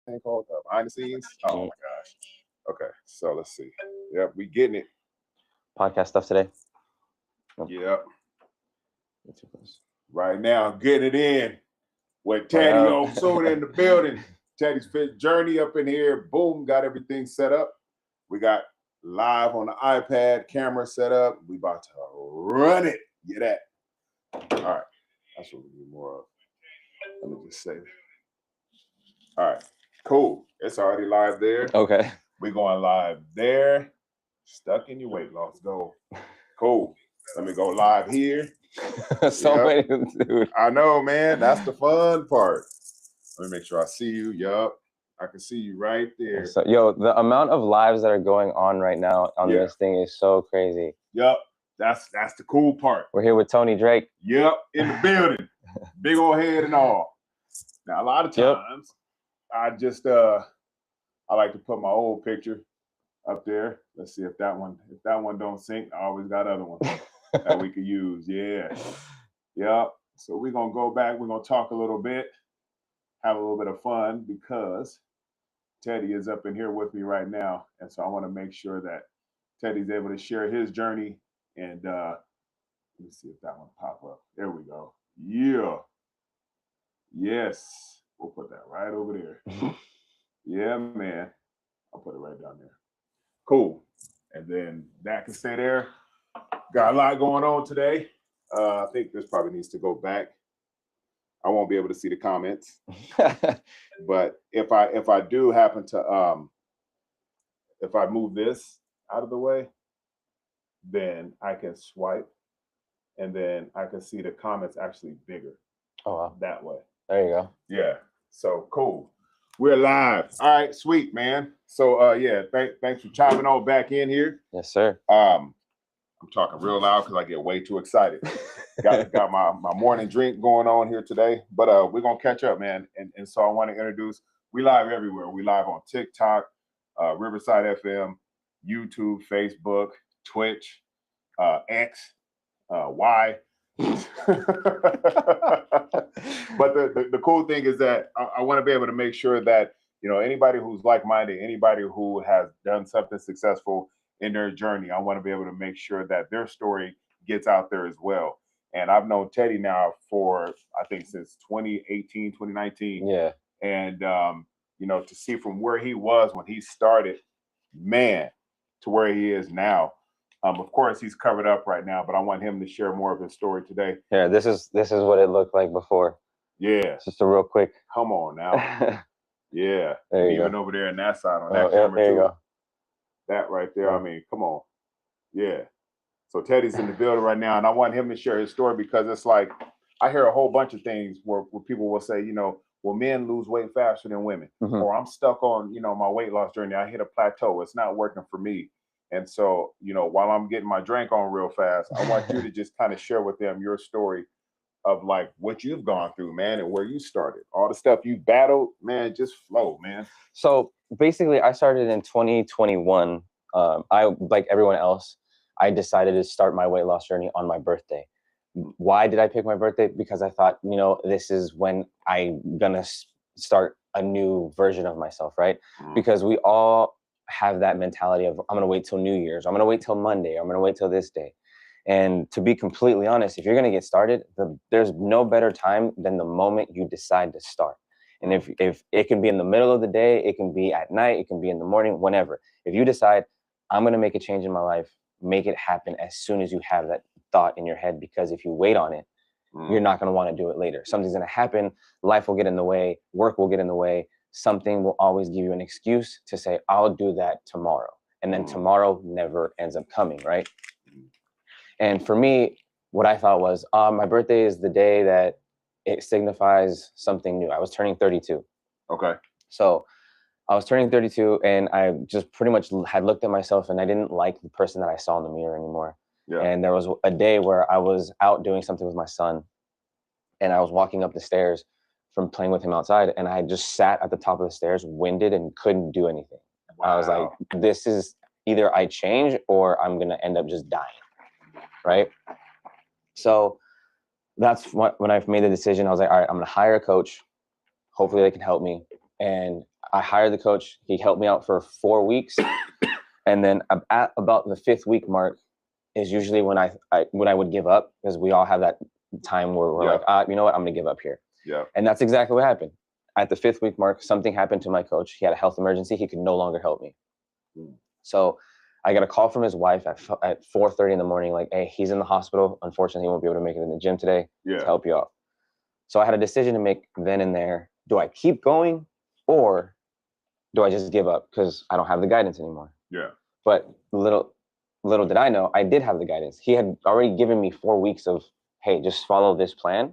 thing called? Behind the scenes? Oh my gosh. Okay, so let's see. Yep, we getting it. Podcast stuff today. Yep. Right now, getting it in with Teddy Osuda in the building. Teddy's Fit Journey up in here. Boom, got everything set up. We got live on the iPad, camera set up. We about to run it. Get that. All right. That's what we need more of. Let me just say. All right. Cool. It's already live there. Okay. We're going live there. Stuck in your weight loss goal. Cool. Let me go live here. Many, dude. I know, man. That's the fun part. Let me make sure I see you. Yup. I can see you right there. So, the amount of lives that are going on right now on this thing is so crazy. Yup. That's the cool part. We're here with Tony Drake. Yep, in the building. Big old head and all. Now, a lot of times, I just I like to put my old picture up there. Let's see if that one don't sync. I always got other ones that we could use. Yeah. Yep. So we're gonna go back. We're gonna talk a little bit, have a little bit of fun because Teddy is up in here with me right now, and so I want to make sure that Teddy's able to share his journey. And let me see if that one pop up. There we go. Yeah. Yes. We'll put that right over there. Yeah, man. I'll put it right down there. Cool. And then that can stay there. Got a lot going on today. I think this probably needs to go back. I won't be able to see the comments. But if I do happen to if I move this out of the way, then I can swipe and then I can see the comments actually bigger. Oh, wow. That way. There you go. Yeah. So cool. We're live. All right, sweet, man. So thanks for chiming on back in here. Yes, sir. I'm talking real loud because I get way too excited. got my morning drink going on here today, but we're gonna catch up, man. And so I want to introduce. We live everywhere. We live on TikTok, Riverside FM, YouTube, Facebook, Twitch, X, Y. But the cool thing is that I want to be able to make sure that anybody who's like-minded, anybody who has done something successful in their journey, I want to be able to make sure that their story gets out there as well. And I've known Teddy now for I think since 2018, 2019. Yeah. And to see from where he was when he started, man, to where he is now. Of course, he's covered up right now, but I want him to share more of his story today. Yeah, this is what it looked like before. Yeah. It's just a real quick. Come on now. Yeah. There you Even go. over there on that side on that camera there too. You go. That right there. I mean, come on. Yeah. So Teddy's in the building right now, and I want him to share his story because it's like I hear a whole bunch of things where people will say, well, men lose weight faster than women, or I'm stuck on, my weight loss journey. I hit a plateau. It's not working for me. And so, while I'm getting my drink on real fast, I want you to just kind of share with them your story of like what you've gone through, man, and where you started. All the stuff you battled, man, just flow, man. So basically, I started in 2021. I, like everyone else, I decided to start my weight loss journey on my birthday. Why did I pick my birthday? Because I thought, this is when I'm going to start a new version of myself, right? Because we all have that mentality of, I'm going to wait till New Year's. I'm going to wait till Monday. I'm going to wait till this day. And to be completely honest, if you're going to get started, there's no better time than the moment you decide to start. And if it can be in the middle of the day, it can be at night, it can be in the morning, whenever. If you decide, I'm going to make a change in my life, make it happen as soon as you have that thought in your head. Because if you wait on it, you're not going to want to do it later. Something's going to happen. Life will get in the way. Work will get in the way. Something will always give you an excuse to say, I'll do that tomorrow. And then tomorrow never ends up coming, right? And for me, what I thought was, my birthday is the day that it signifies something new. I was turning 32. Okay. So I was turning 32 and I just pretty much had looked at myself and I didn't like the person that I saw in the mirror anymore. Yeah. And there was a day where I was out doing something with my son and I was walking up the stairs from playing with him outside and I just sat at the top of the stairs, winded and couldn't do anything. Wow. I was like, this is either I change or I'm going to end up just dying. Right. So that's when I made the decision. I was like, all right, I'm going to hire a coach. Hopefully they can help me. And I hired the coach. He helped me out for 4 weeks. And then at about the 5th week mark is usually when I would give up, because we all have that time where we're like, you know what, I'm going to give up here. Yeah. And that's exactly what happened. At the 5th week mark, something happened to my coach. He had a health emergency. He could no longer help me. So I got a call from his wife at 4:30 in the morning, like, hey, he's in the hospital. Unfortunately, he won't be able to make it in the gym today to help you out. So I had a decision to make then and there. Do I keep going, or do I just give up because I don't have the guidance anymore? Yeah. But little did I know, I did have the guidance. He had already given me 4 weeks of, hey, just follow this plan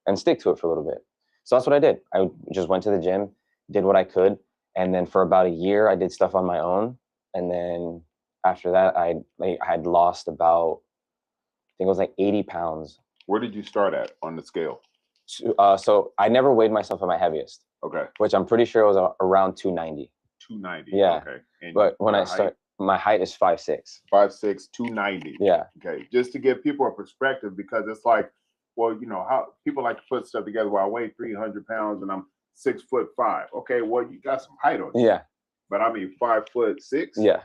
and stick to it for a little bit. So that's what I did. I just went to the gym, did what I could. And then for about a year, I did stuff on my own. And then after that, I had lost about, I think it was like 80 pounds. Where did you start at on the scale? So I never weighed myself at my heaviest. Okay. Which I'm pretty sure was around 290. 290. Yeah. Okay. And but when I start, my height is 5'6". 5'6", 290. Yeah. Okay. Just to give people a perspective, because it's like, well, you know, how people like to put stuff together. Well, I weigh 300 pounds and I'm 6'5". Okay. Well, you got some height on you. Yeah. But I mean, 5'6". Yeah.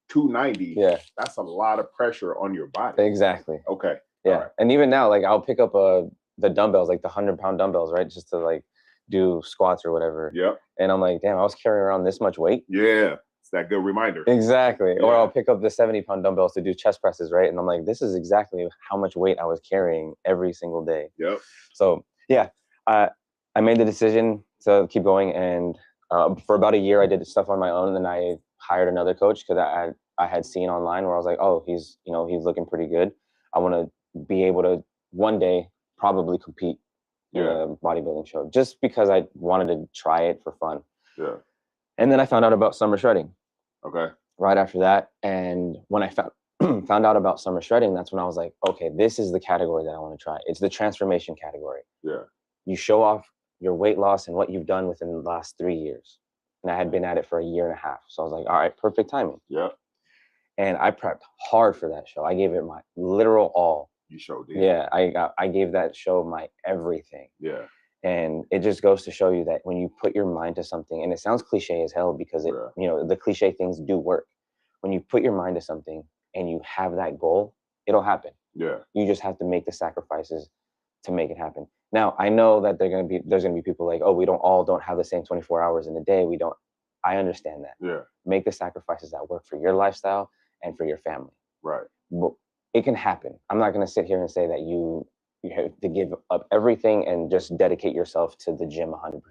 290. Yeah. That's a lot of pressure on your body. Exactly. Okay. Yeah. Right. And even now, like, I'll pick up the dumbbells, like the 100-pound dumbbells, right? Just to like do squats or whatever. Yep. And I'm like, damn, I was carrying around this much weight. Yeah. It's that good reminder. Exactly. Yeah. Or I'll pick up the 70-pound dumbbells to do chest presses, right? And I'm like, this is exactly how much weight I was carrying every single day. Yep. So yeah, I made the decision to keep going. And for about a year, I did stuff on my own. And then I hired another coach because I had seen online where I was like, oh, he's looking pretty good. I want to be able to one day probably compete in a bodybuilding show, just because I wanted to try it for fun. Yeah. And then I found out about summer shredding. Okay. Right after that. And when I found out about summer shredding, that's when I was like, okay, this is the category that I want to try. It's the transformation category. Yeah. You show off your weight loss and what you've done within the last 3 years. And I had been at it for a year and a half. So I was like, all right, perfect timing. Yeah. And I prepped hard for that show. I gave it my literal all. You showed it. Yeah. I gave that show my everything. Yeah. And it just goes to show you that when you put your mind to something, and it sounds cliche as hell because it, the cliche things do work. When you put your mind to something and you have that goal, it'll happen. Yeah. You just have to make the sacrifices to make it happen. Now, I know that there's going to be people like, oh, we don't have the same 24 hours in a day. I understand that. Yeah. Make the sacrifices that work for your lifestyle and for your family. Right. But it can happen. I'm not going to sit here and say that you have to give up everything and just dedicate yourself to the gym 100%.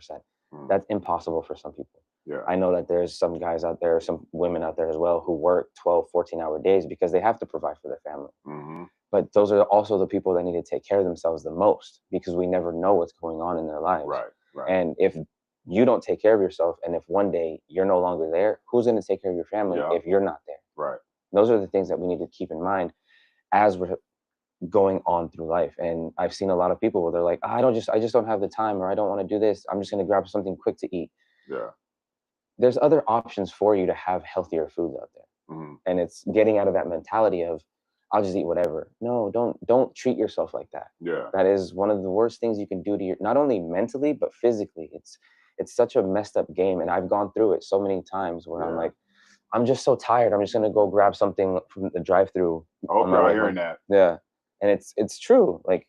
That's impossible for some people. Yeah. I know that there's some guys out there, some women out there as well, who work 12, 14-hour days because they have to provide for their family. Mm-hmm. But those are also the people that need to take care of themselves the most, because we never know what's going on in their lives. Right. Right. And if you don't take care of yourself, and if one day you're no longer there, who's going to take care of your family if you're not there? Right. Those are the things that we need to keep in mind as we're going on through life. And I've seen a lot of people where they're like, I just don't have the time, or I don't want to do this. I'm just going to grab something quick to eat. Yeah. There's other options for you to have healthier foods out there. Mm-hmm. And it's getting out of that mentality of, I'll just eat whatever. No, don't treat yourself like that. Yeah. That is one of the worst things you can do to your, not only mentally, but physically. It's such a messed up game. And I've gone through it so many times where I'm like, I'm just so tired. I'm just going to go grab something from the drive-through. I hope you're hearing that. Yeah. And it's true. Like,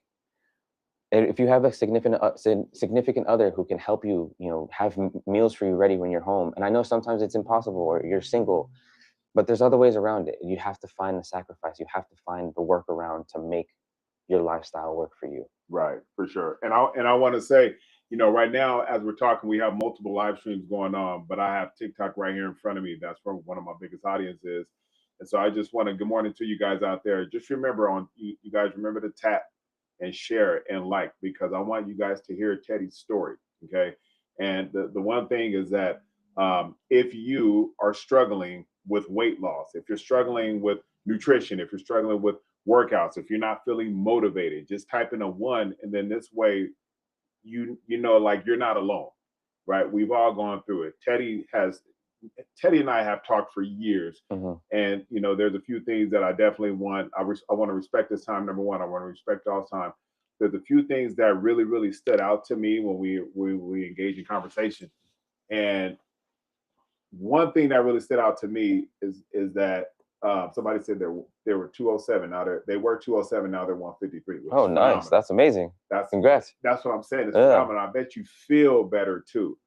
if you have a significant other who can help you, have meals for you ready when you're home. And I know sometimes it's impossible, or you're single, but there's other ways around it. You have to find the sacrifice. You have to find the workaround to make your lifestyle work for you. Right, for sure. And I want to say, right now as we're talking, we have multiple live streams going on, but I have TikTok right here in front of me. That's where one of my biggest audiences. And so I just want to, good morning to you guys out there. Just remember you guys remember to tap and share and like, because I want you guys to hear Teddy's story. Okay. And the one thing is that if you are struggling with weight loss, if you're struggling with nutrition, if you're struggling with workouts, if you're not feeling motivated, just type in a 1. And then this way, like you're not alone, right? We've all gone through it. Teddy and I have talked for years. Mm-hmm. And, there's a few things that I definitely want. I want to respect his time. Number one, I want to respect y'all's time. There's a few things that really, really stood out to me when we engage in conversation. And one thing that really stood out to me is that somebody said they were 207. Now they were 207. Now they're 153. Oh, nice. Phenomenal. That's amazing. Congrats. That's what I'm saying. It's phenomenal. I bet you feel better too,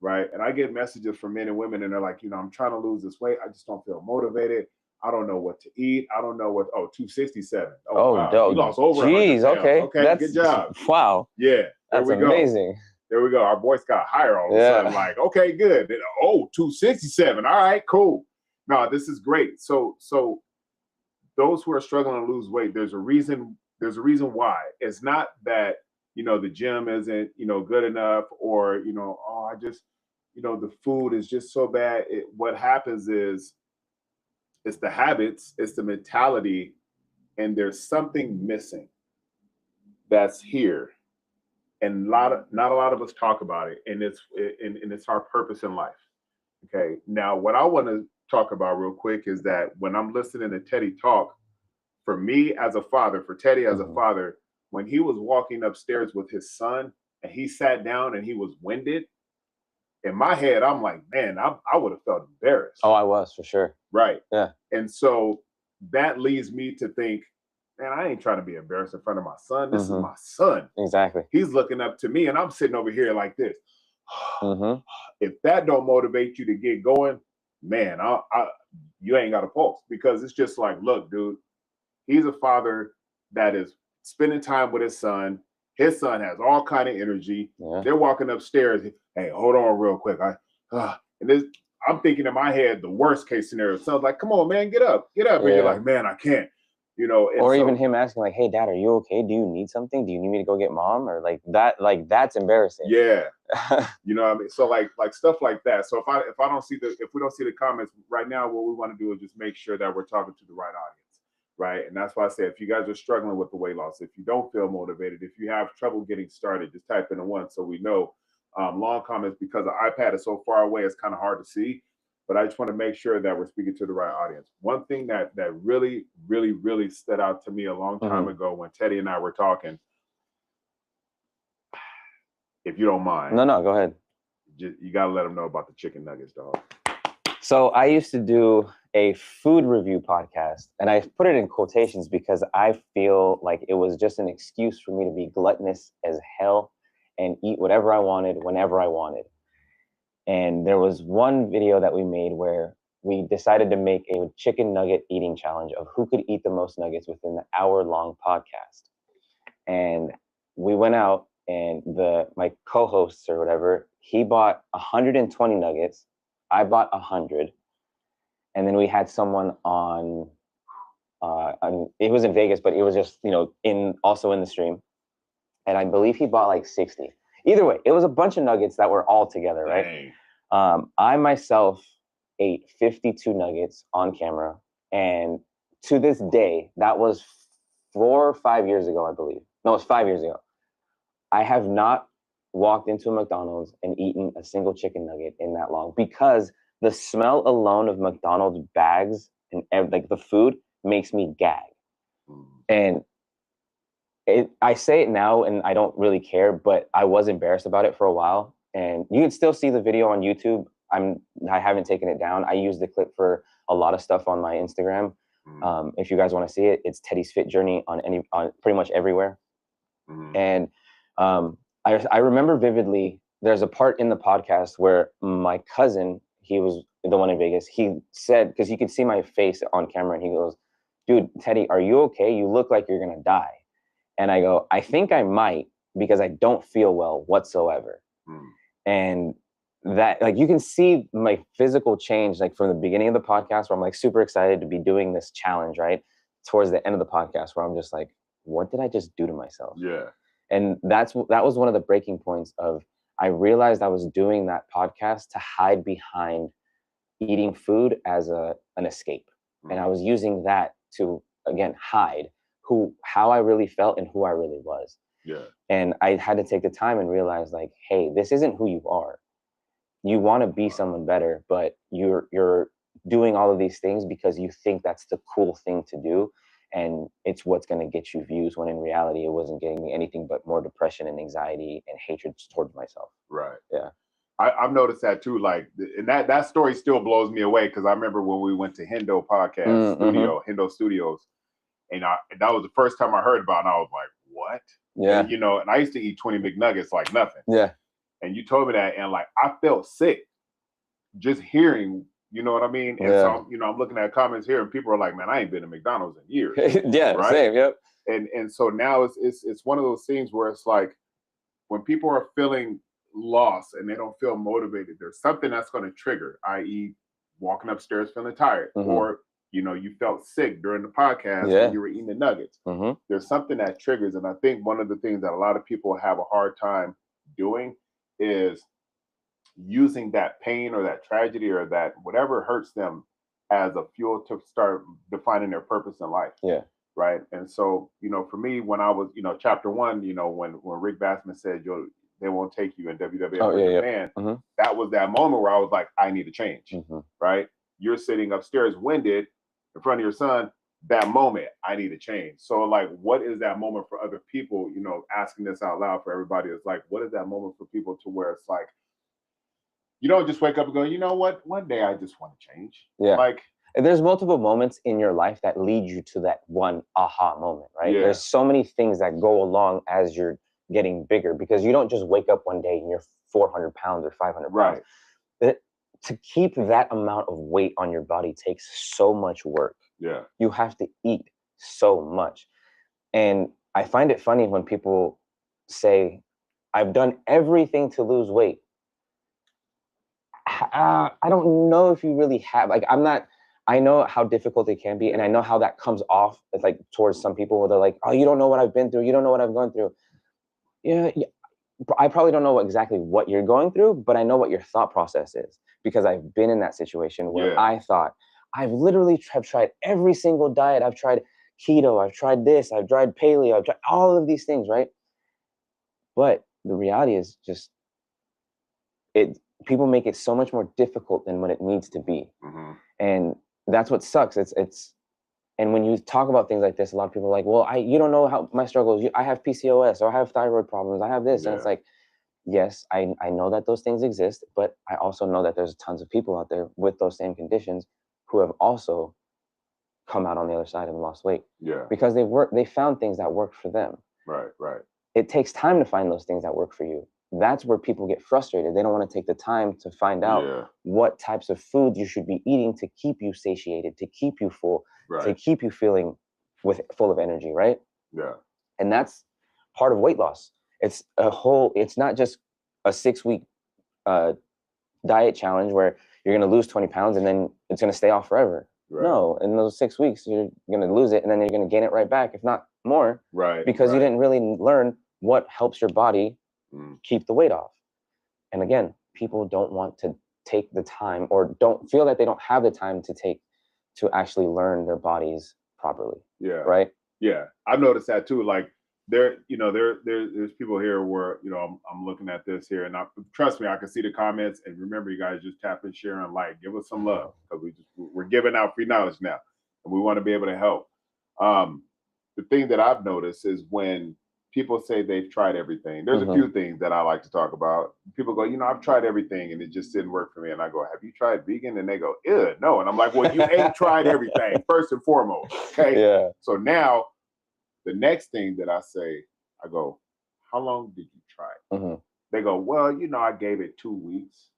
right? And I get messages from men and women, and they're like, I'm trying to lose this weight. I just don't feel motivated. I don't know what to eat. I don't know what. 267. Oh, wow. You lost over. Geez, okay. Okay, good job. Wow. Yeah. That's amazing. There we go. Our voice got higher all of a sudden. Like, okay, good. 267. All right, cool. No, this is great. So those who are struggling to lose weight, there's a reason why. It's not that, the gym isn't, good enough, or, I just, the food is just so bad. What happens is it's the habits, it's the mentality, and there's something missing that's here. And not a lot of us talk about it, and it's our purpose in life. Okay. Now, what I want to talk about real quick is that when I'm listening to Teddy talk, for me as a father, for Teddy as a father, when he was walking upstairs with his son and he sat down and he was winded, in my head, I'm like, man, I would have felt embarrassed. Oh, I was, for sure. Right. Yeah. And so that leads me to think, man, I ain't trying to be embarrassed in front of my son. This is my son. Exactly. He's looking up to me, and I'm sitting over here like this. If that don't motivate you to get going, man, you ain't got a pulse, because it's just like, look, dude, he's a father that is spending time with his son. His son has all kind of energy. Yeah. They're walking upstairs. Hey, hold on real quick. I'm thinking in my head, the worst case scenario. Son's like, come on, man, get up. Yeah. And you're like, man, I can't. Or even him asking, like, hey, Dad, are you okay? Do you need something? Do you need me to go get Mom? Or like that, that's embarrassing. Yeah. You know what I mean? So like stuff like that. So if we don't see the comments right now, what we want to do is just make sure that we're talking to the right audience, right? And that's why I say, if you guys are struggling with the weight loss, if you don't feel motivated, if you have trouble getting started, just type in a 1 so we know. Long comments, because the iPad is so far away, it's kind of hard to see. But I just want to make sure that we're speaking to the right audience. One thing that really, really, really stood out to me a long time ago when Teddy and I were talking, if you don't mind. No, go ahead. You got to let them know about the chicken nuggets, dog. So I used to do a food review podcast, and I put it in quotations because I feel like it was just an excuse for me to be gluttonous as hell and eat whatever I wanted, whenever I wanted. And there was one video that we made where we decided to make a chicken nugget eating challenge of who could eat the most nuggets within the hour-long podcast. And we went out, and my co-hosts or whatever, he bought 120 nuggets. I bought 100. And then we had someone on, it was in Vegas, but it was just, also in the stream. And I believe he bought like 60. Either way, it was a bunch of nuggets that were all together, right? Dang. I myself ate 52 nuggets on camera. And to this day, that was 4 or 5 years ago, I believe. No, it was 5 years ago. I have not walked into a McDonald's and eaten a single chicken nugget in that long, because the smell alone of McDonald's bags and like the food makes me gag. And I say it now and I don't really care, but I was embarrassed about it for a while. And you can still see the video on YouTube. I haven't taken it down. I use the clip for a lot of stuff on my Instagram. If you guys want to see it, it's Teddy's Fit Journey on pretty much everywhere. And I remember vividly, there's a part in the podcast where my cousin, he was the one in Vegas, he said, because you could see my face on camera, and he goes, dude, Teddy, are you okay? You look like you're going to die. And I go, I think I might, because I don't feel well whatsoever. And that, like, you can see my physical change, like from the beginning of the podcast, where I'm like super excited to be doing this challenge, right? Towards the end of the podcast, where I'm just like, what did I just do to myself? Yeah. And that was one of the breaking points of, I realized I was doing that podcast to hide behind eating food as an escape. And I was using that to, again, hide how I really felt and who I really was. Yeah. And I had to take the time and realize, like, hey, this isn't who you are. You want to be someone better, but you're doing all of these things because you think that's the cool thing to do. And it's what's going to get you views, when in reality, it wasn't getting me anything but more depression and anxiety and hatred towards myself. Right. Yeah. I've noticed that too. Like, and that story still blows me away because I remember when we went to Hendo podcast studio, Hendo Studios, and that was the first time I heard about it. And I was like, what? Yeah. And, and I used to eat 20 McNuggets like nothing. Yeah. And you told me that, and like I felt sick just hearing. You know what I mean? And so I'm looking at comments here, and people are like, "Man, I ain't been to McDonald's in years." Yeah, right? Same. Yep. And so now it's one of those things where it's like when people are feeling lost and they don't feel motivated, there's something that's going to trigger, i.e., walking upstairs feeling tired, or you felt sick during the podcast when you were eating the nuggets. There's something that triggers, and I think one of the things that a lot of people have a hard time doing is using that pain or that tragedy or that whatever hurts them as a fuel to start defining their purpose in life. Yeah. Right. And so, for me, when I was, chapter 1, when Rick Bassman said, they won't take you in WWF Japan, that was that moment where I was like, I need to change. Right. You're sitting upstairs winded in front of your son. That moment, I need to change. So like, what is that moment for other people? Asking this out loud for everybody is like, what is that moment for people to where it's like, you don't just wake up and go, you know what? One day I just want to change. Yeah. Like, and there's multiple moments in your life that lead you to that one aha moment, right? Yeah. There's so many things that go along as you're getting bigger, because you don't just wake up one day and you're 400 pounds or 500 pounds. Right. To keep that amount of weight on your body takes so much work. Yeah. You have to eat so much. And I find it funny when people say, I've done everything to lose weight. I don't know if you really have. Like, I know how difficult it can be, and I know how that comes off like towards some people where they're like, oh, you don't know what I've been through. You don't know what I've gone through. Yeah. I probably don't know exactly what you're going through, but I know what your thought process is, because I've been in that situation where I thought, I've literally have tried every single diet. I've tried keto. I've tried this. I've tried paleo. I've tried all of these things, right? But the reality is just people make it so much more difficult than what it needs to be. And that's what sucks. And when you talk about things like this, a lot of people are like, well, you don't know how my struggles. I have PCOS, or I have thyroid problems. I have this. And it's like, yes, I know that those things exist, but I also know that there's tons of people out there with those same conditions who have also come out on the other side and lost weight. Yeah. Because they found things that worked for them. Right. It takes time to find those things that work for you. That's where people get frustrated. They don't want to take the time to find out what types of food you should be eating to keep you satiated, to keep you full, to keep you feeling full of energy, right? Yeah. And that's part of weight loss. It's not just a 6-week diet challenge where you're going to lose 20 pounds and then it's going to stay off forever. Right. No, in those 6 weeks, you're going to lose it and then you're going to gain it right back, if not more. Right. Because you didn't really learn what helps your body keep the weight off. And again, people don't want to take the time, or don't feel that they don't have the time to actually learn their bodies properly. Yeah. Right. Yeah. I've noticed that too. Like there's people here where, I'm looking at this here, and trust me, I can see the comments. And remember, you guys, just tap and share and like, give us some love, because we're giving out free knowledge now, and we want to be able to help. The thing that I've noticed is when people say they've tried everything, there's a few things that I like to talk about. People go, I've tried everything and it just didn't work for me. And I go, have you tried vegan? And they go, ew, no. And I'm like, well, you ain't tried everything, first and foremost. Okay. Yeah. So now the next thing that I say, I go, how long did you try? They go, well, I gave it 2 weeks.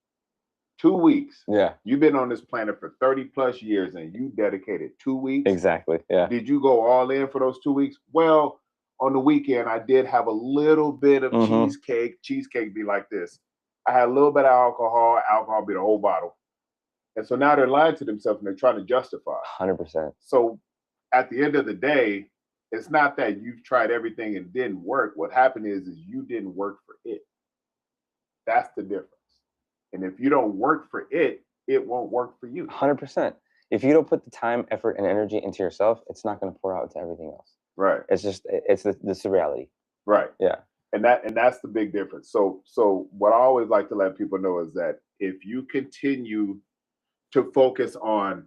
2 weeks. Yeah. You've been on this planet for 30 plus years and you dedicated 2 weeks. Exactly. Yeah. Did you go all in for those 2 weeks? Well, on the weekend, I did have a little bit of cheesecake. Cheesecake be like this. I had a little bit of alcohol be the whole bottle. And so now they're lying to themselves and they're trying to justify. 100%. So at the end of the day, it's not that you've tried everything and it didn't work. What happened is you didn't work for it. That's the difference. And if you don't work for it, it won't work for you. 100%. If you don't put the time, effort, and energy into yourself, it's not going to pour out into everything else. Right. It's just, this is the reality. Right. Yeah. And that's the big difference. So what I always like to let people know is that if you continue to focus on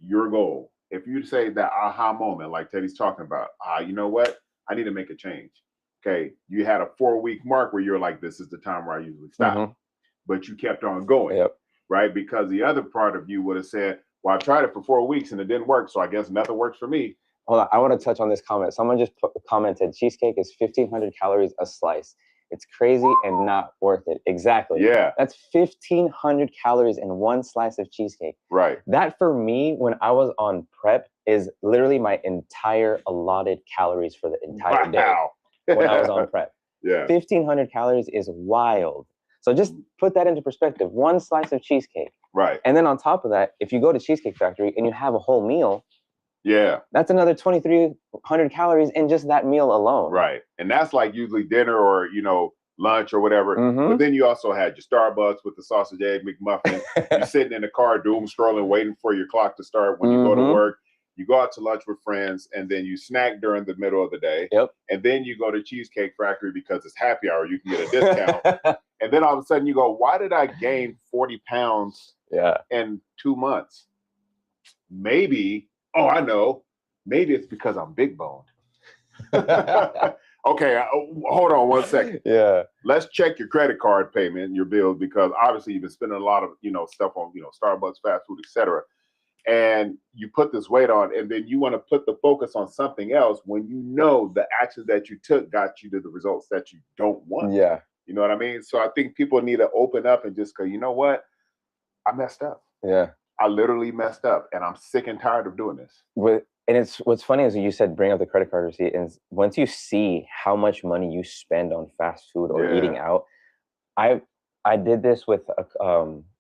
your goal, if you say that aha moment, like Teddy's talking about, you know what? I need to make a change. Okay. You had a 4-week mark where you're like, this is the time where I usually stop. but you kept on going, Yep. right? Because the other part of you would have said, well, I tried it for 4 weeks and it didn't work, so I guess nothing works for me. Hold on, I want to touch on this comment. Someone just commented, cheesecake is 1,500 calories a slice. It's crazy and not worth it. Exactly. Yeah. That's 1,500 calories in one slice of cheesecake. Right. That for me, when I was on prep, is literally my entire allotted calories for the entire day when I was on prep. Yeah. 1,500 calories is wild. So just put that into perspective. One slice of cheesecake. Right. And then on top of that, if you go to Cheesecake Factory and you have a whole meal, yeah, that's another 2,300 calories in just that meal alone. Right. And that's like usually dinner or, lunch or whatever. Mhm. But then you also had your Starbucks with the sausage egg McMuffin. You're sitting in the car, doom scrolling, waiting for your clock to start when you go to work. You go out to lunch with friends, and then you snack during the middle of the day. Yep. And then you go to Cheesecake Factory because it's happy hour. You can get a discount. And then all of a sudden you go, why did I gain 40 pounds in 2 months? Maybe, I know. Maybe it's because I'm big boned. Okay, hold on 1 second. Yeah. Let's check your credit card payment, your bills, because obviously you've been spending a lot of, stuff on, Starbucks, fast food, etc. And you put this weight on, and then you want to put the focus on something else when you know the actions that you took got you to the results that you don't want. Yeah. You know what I mean? So I think people need to open up and just go, you know what? I messed up. Yeah. I literally messed up, and I'm sick and tired of doing this. And it's what's funny is you said bring up the credit card receipt, and once you see how much money you spend on fast food or eating out, I did this with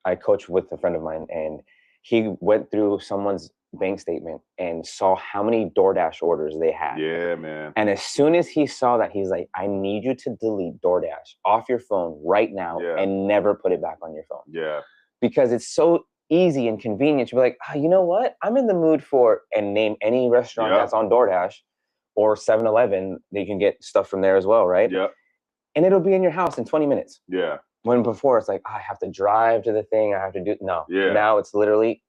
I coached with a friend of mine, and he went through someone's bank statement and saw how many DoorDash orders they had. Yeah, man. And as soon as he saw that, he's like, I need you to delete DoorDash off your phone right now and never put it back on your phone. Yeah. Because it's so easy and convenient to be like, you know what? I'm in the mood for, and name any restaurant that's on DoorDash or 7-Eleven. They can get stuff from there as well, right? Yep. And it'll be in your house in 20 minutes. Yeah. When before it's like, I have to drive to the thing. I have to do, no. Yeah. Now it's literally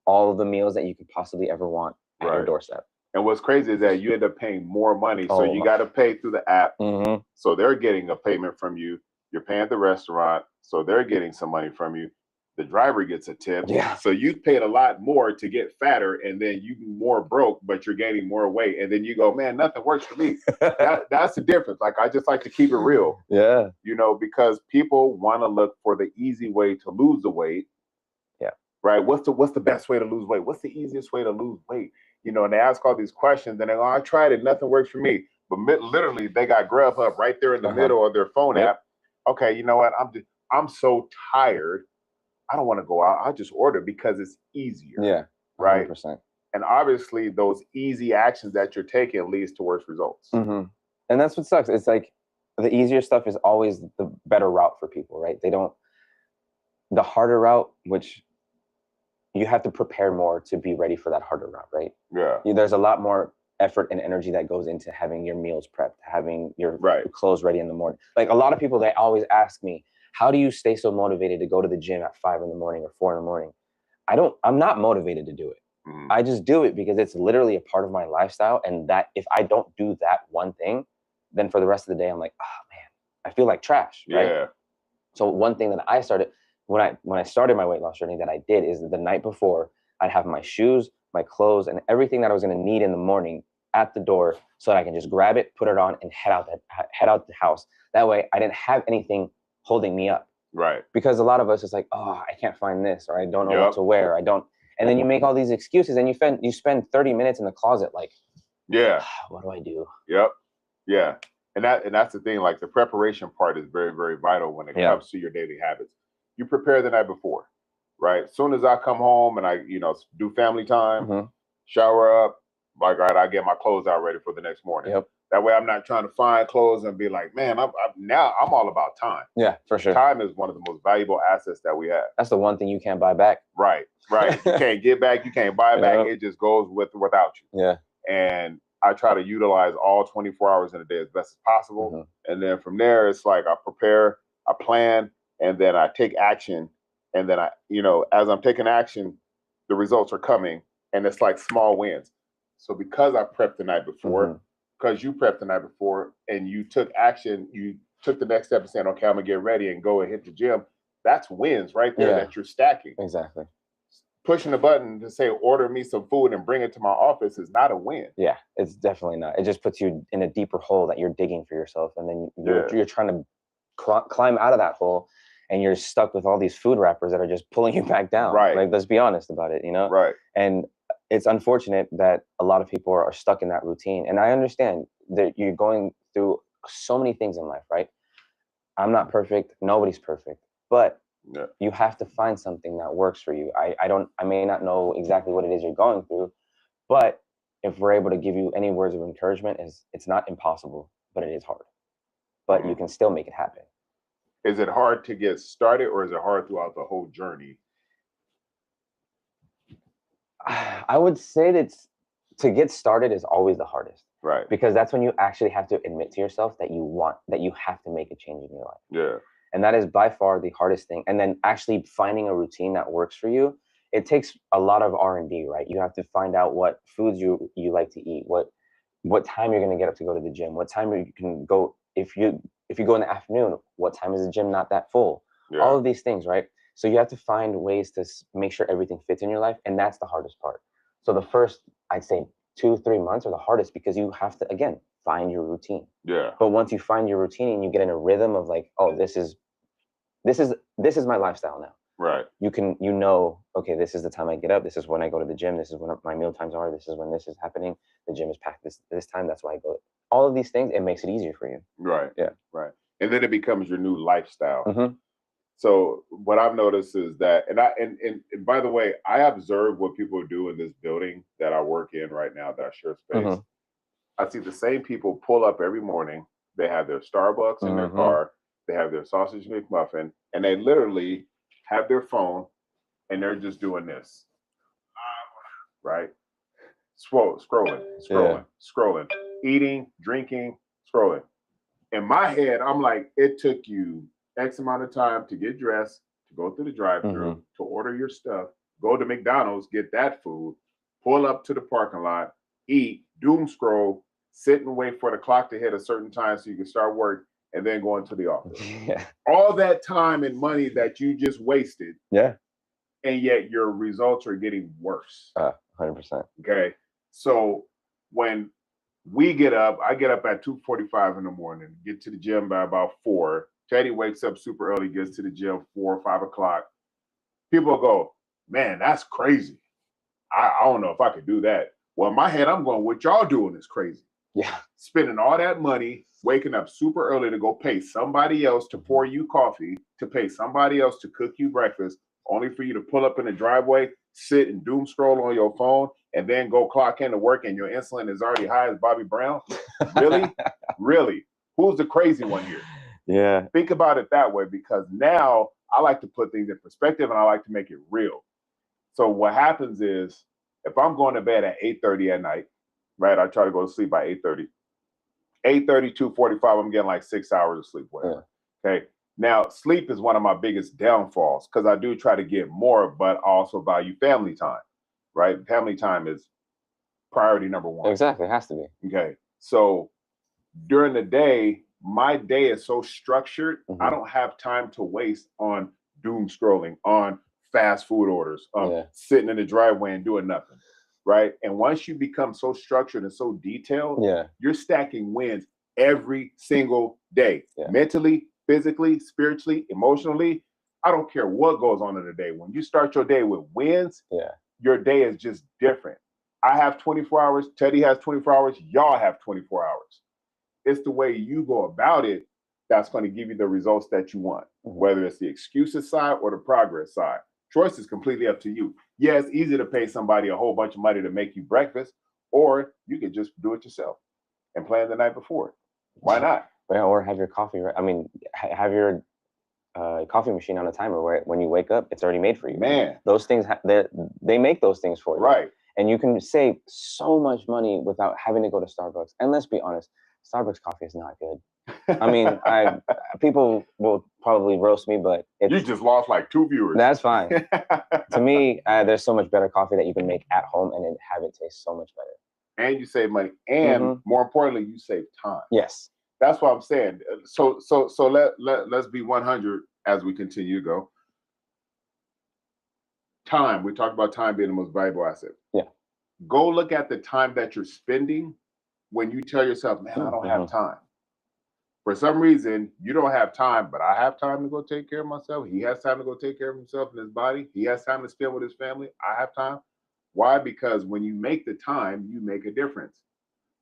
all of the meals that you could possibly ever want at your doorstep. And what's crazy is that you end up paying more money. So you got to pay through the app. Mm-hmm. So they're getting a payment from you. You're paying the restaurant. So they're getting some money from you. The driver gets a tip. Yeah. So you paid a lot more to get fatter, and then you more broke, but you're gaining more weight. And then you go, man, nothing works for me. That's the difference. Like, I just like to keep it real. Yeah. Because people want to look for the easy way to lose the weight. Yeah. Right. What's the best way to lose weight? What's the easiest way to lose weight? And they ask all these questions, and they go, I tried it, nothing works for me. But literally, they got Grubhub right there in the middle of their phone app. Okay, you know what? I'm so tired. I don't want to go out. I'll just order because it's easier. Yeah. 100%. Right. And obviously those easy actions that you're taking leads to worse results. Mm-hmm. And that's what sucks. It's like the easier stuff is always the better route for people, right? The harder route, which you have to prepare more to be ready for that harder route, right? Yeah. There's a lot more effort and energy that goes into having your meals prepped, having your clothes ready in the morning. Like a lot of people, they always ask me, how do you stay so motivated to go to the gym at 5 a.m. or 4 a.m? I'm not motivated to do it. Mm-hmm. I just do it because it's literally a part of my lifestyle. And that if I don't do that one thing, then for the rest of the day, I'm like, oh man, I feel like trash. Right? Yeah. So one thing that I started when I started my weight loss journey that I did is the night before I'd have my shoes, my clothes, and everything that I was going to need in the morning at the door so that I can just grab it, put it on, and head out the house. That way I didn't have anything holding me up. Right. Because a lot of us is like, oh, I can't find this, or I don't know what to wear. And then you make all these excuses and you spend 30 minutes in the closet like, what do I do? Yep. Yeah. And that's the thing, like the preparation part is very, very vital when it comes to your daily habits. You prepare the night before, right? As soon as I come home and I, do family time, shower up, like, all right, I get my clothes out ready for the next morning. Yep. That way I'm not trying to find clothes and be like, man, I'm all about time. Yeah, for sure. Time is one of the most valuable assets that we have. That's the one thing you can't buy back. Right. You can't get back. You can't buy back. It just goes without you. Yeah. And I try to utilize all 24 hours in a day as best as possible. And then from there, it's like I prepare, I plan, and then I take action. And then as I'm taking action, the results are coming. And it's like small wins. So because I prepped the night before, because you prepped the night before and you took action, you took the next step and saying, okay, I'm gonna get ready and go and hit the gym. That's wins right there that you're stacking. Exactly. Pushing a button to say order me some food and bring it to my office is not a win. Yeah, it's definitely not. It just puts you in a deeper hole that you're digging for yourself, and then you're trying to climb out of that hole, and you're stuck with all these food wrappers that are just pulling you back down. Right. Like, let's be honest about it, you know? Right. And it's unfortunate that a lot of people are stuck in that routine. And I understand that you're going through so many things in life, right? I'm not perfect. Nobody's perfect. But you have to find something that works for you. I may not know exactly what it is you're going through, but if we're able to give you any words of encouragement, it's not impossible, but it is hard. But you can still make it happen. Is it hard to get started, or is it hard throughout the whole journey? I would say that to get started is always the hardest. Right. Because that's when you actually have to admit to yourself that you have to make a change in your life. Yeah. And that is by far the hardest thing. And then actually finding a routine that works for you, it takes a lot of R&D, right? You have to find out what foods you like to eat, what time you're going to get up to go to the gym, what time you can go. If you go in the afternoon, what time is the gym not that full? Yeah. All of these things, right? So you have to find ways to make sure everything fits in your life. And that's the hardest part. So the first, I'd say 2-3 months are the hardest, because you have to, again, find your routine. Yeah. But once you find your routine and you get in a rhythm of like, oh, this is my lifestyle now. Right. You know, okay, this is the time I get up. This is when I go to the gym. This is when my meal times are. This is when this is happening. The gym is packed this time. That's why I go. All of these things, it makes it easier for you. Right. Yeah. Right. And then it becomes your new lifestyle. Mm-hmm. So what I've noticed is that, and by the way, I observe what people do in this building that I work in right now, that I share space. Mm-hmm. I see the same people pull up every morning. They have their Starbucks in their car. They have their sausage McMuffin, and they literally have their phone, and they're just doing this, right? Scrolling, eating, drinking, scrolling. In my head, I'm like, it took you X amount of time to get dressed, to go through the drive-thru, to order your stuff, go to McDonald's, get that food, pull up to the parking lot, eat, doom scroll, sit and wait for the clock to hit a certain time so you can start work, and then go into the office. Yeah. All that time and money that you just wasted. Yeah. And yet your results are getting worse. 100%. Okay. So when we get up, I get up at 2:45 in the morning, get to the gym by about 4. Teddy wakes up super early, gets to the gym 4 or 5 o'clock. People go, man, that's crazy. I don't know if I could do that. Well, in my head, I'm going, what y'all doing is crazy. Yeah. Spending all that money, waking up super early to go pay somebody else to pour you coffee, to pay somebody else to cook you breakfast, only for you to pull up in the driveway, sit and doom scroll on your phone, and then go clock into work and your insulin is already high as Bobby Brown? Really? Really? Who's the crazy one here? Yeah. Think about it that way, because now I like to put things in perspective and I like to make it real. So what happens is, if I'm going to bed at 8:30 at night, right? I try to go to sleep by 8:30. 8:30, 2:45, I'm getting like 6 hours of sleep, whatever. Yeah. Okay. Now, sleep is one of my biggest downfalls, because I do try to get more, but I also value family time, right? Family time is priority number one. Exactly. It has to be. Okay. So during the day, my day is so structured, I don't have time to waste on doom scrolling, on fast food orders, sitting in the driveway and doing nothing, right? And once you become so structured and so detailed, you're stacking wins every single day, mentally, physically, spiritually, emotionally. I don't care what goes on in the day. When you start your day with wins, your day is just different. I have 24 hours. Teddy has 24 hours. Y'all have 24 hours. It's the way you go about it that's going to give you the results that you want, whether it's the excuses side or the progress side. Choice is completely up to you. Yeah, it's easy to pay somebody a whole bunch of money to make you breakfast, or you could just do it yourself and plan the night before. Why not? Yeah, or have your coffee. I mean, have your coffee machine on a timer where when you wake up, it's already made for you. Man, those things they make those things for you, right? And you can save so much money without having to go to Starbucks. And let's be honest, Starbucks coffee is not good. I mean, people will probably roast me, but you just lost like 2 viewers. That's fine. To me, there's so much better coffee that you can make at home and have it taste so much better. And you save money, and more importantly, you save time. Yes, that's what I'm saying. So let's be 100. as we continue to go. Time. We talked about time being the most valuable asset. Yeah. Go look at the time that you're spending when you tell yourself, man, I don't have time. For some reason, you don't have time, but I have time to go take care of myself. He has time to go take care of himself and his body. He has time to spend with his family. I have time. Why? Because when you make the time, you make a difference.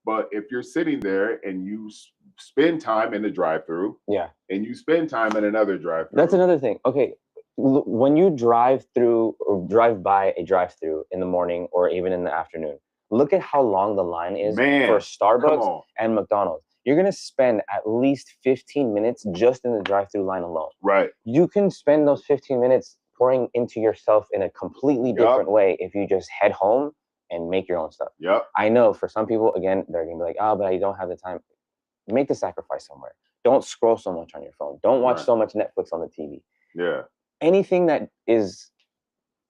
But if you're sitting there and you spend time in the drive-through, yeah, and you spend time in another drive-through, that's another thing. Okay, when you drive through or drive by a drive-through in the morning or even in the afternoon, look at how long the line is for Starbucks and McDonald's. You're going to spend at least 15 minutes just in the drive-through line alone. Right. You can spend those 15 minutes pouring into yourself in a completely different way if you just head home and make your own stuff. Yep. I know for some people, again, they're going to be like, oh, but I don't have the time. Make the sacrifice somewhere. Don't scroll so much on your phone. Don't watch so much Netflix on the TV. Yeah. Anything that is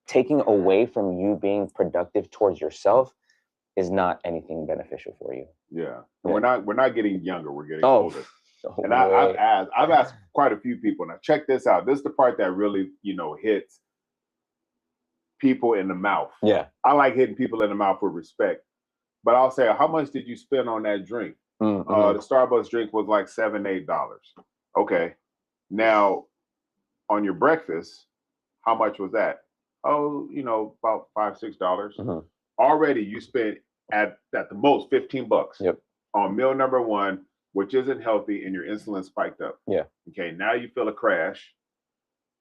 taking away from you being productive towards yourself is not anything beneficial for you. Yeah. We're not getting younger, we're getting older. And I've asked quite a few people. Now check this out. This is the part that really, hits people in the mouth. Yeah. I like hitting people in the mouth with respect. But I'll say, how much did you spend on that drink? The Starbucks drink was like $7, $8. Okay. Now on your breakfast, how much was that? Oh, about $5, $6. Already you spent at the most $15 on meal number one, which isn't healthy, and your insulin spiked up. Yeah. Okay, now you feel a crash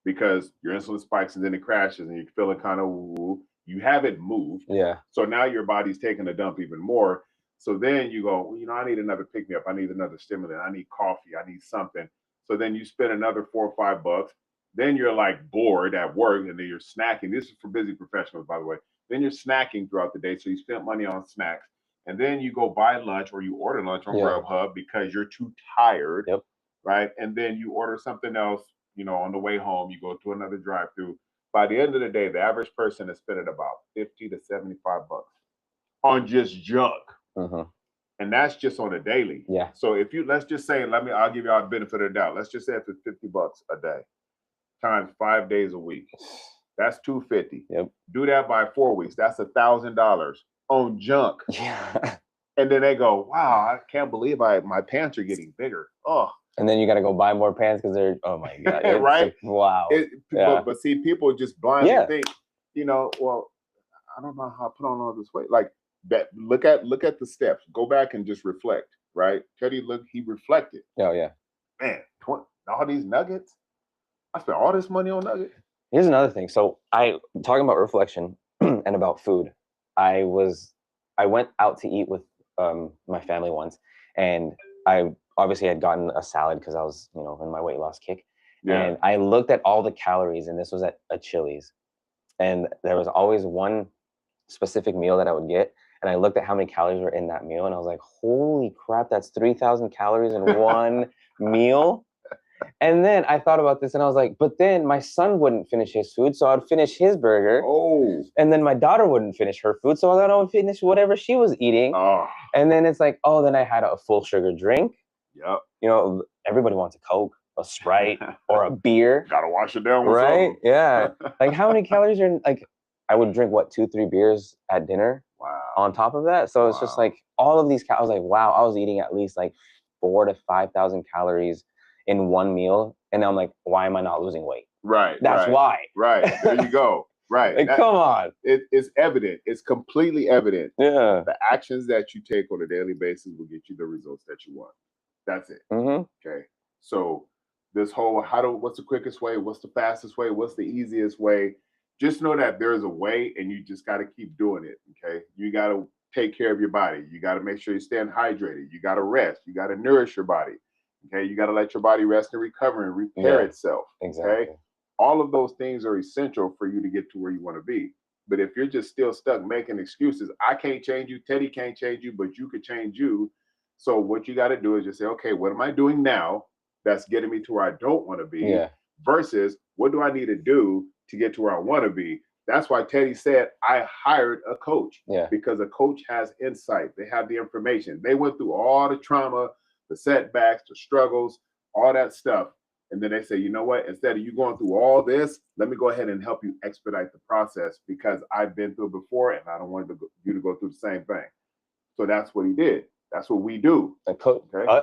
because your insulin spikes and then it crashes and you're feeling kind of woo. You haven't moved. Yeah. So now your body's taking a dump even more. So then you go, I need another pick-me-up. I need another stimulant. I need coffee. I need something. So then you spend another $4 or $5. Then you're like bored at work and then you're snacking. This is for busy professionals, by the way. Then you're snacking throughout the day. So you spent money on snacks. And then you go buy lunch or you order lunch on Grubhub because you're too tired. Yep. Right. And then you order something else, on the way home, you go to another drive-through. By the end of the day, the average person is spending about $50 to $75 on just junk. And that's just on a daily. Yeah. So if let's just say, I'll give you all the benefit of the doubt. Let's just say if it's $50 a day times 5 days a week, that's $250. Yep. Do that by 4 weeks. That's $1,000 on junk. Yeah. And then they go, wow, I can't believe my pants are getting bigger. Oh. And then you got to go buy more pants because they're, oh my God. Right. Like, wow. But see, people just blindly think, well, I don't know how to put on all this weight. Like that. Look at the steps. Go back and just reflect. Right. Teddy, he reflected. Oh yeah. Man, all these nuggets. I spent all this money on nuggets. Here's another thing. So talking about reflection and about food. I went out to eat with my family once, and I obviously had gotten a salad because I was, in my weight loss kick. Yeah. And I looked at all the calories, and this was at a Chili's. And there was always one specific meal that I would get. And I looked at how many calories were in that meal, and I was like, holy crap, that's 3,000 calories in one meal. And then I thought about this and I was like, but then my son wouldn't finish his food, so I'd finish his burger. Oh. And then my daughter wouldn't finish her food, so I would finish whatever she was eating. Oh. And then it's like, oh, then I had a full sugar drink. Yep. Everybody wants a Coke, a Sprite, or a beer. Gotta wash it down with right? something. Yeah. Like how many calories are I would drink 2-3 beers at dinner. Wow. On top of that. So it's just like all of these I was like, wow, I was eating at least 4,000 to 5,000 calories in one meal, and I'm like, why am I not losing weight? Right. That's why. Right. There you go. Right. Come on. It's evident. It's completely evident. Yeah. The actions that you take on a daily basis will get you the results that you want. That's it. Okay. So this whole what's the quickest way? What's the fastest way? What's the easiest way? Just know that there's a way, and you just got to keep doing it. Okay. You got to take care of your body. You got to make sure you're staying hydrated. You got to rest. You got to nourish your body. Okay, you got to let your body rest and recover and repair itself. Exactly. Okay, all of those things are essential for you to get to where you want to be. But if you're just still stuck making excuses, I can't change you, Teddy can't change you, but you could change you. So what you got to do is just say, okay, what am I doing now that's getting me to where I don't want to be? Yeah. Versus what do I need to do to get to where I want to be? That's why Teddy said I hired a coach. Yeah. Because a coach has insight. They have the information. They went through all the trauma, the setbacks, the struggles, all that stuff. And then they say, you know what? Instead of you going through all this, let me go ahead and help you expedite the process because I've been through it before and I don't want you to go through the same thing. So that's what he did. That's what we do.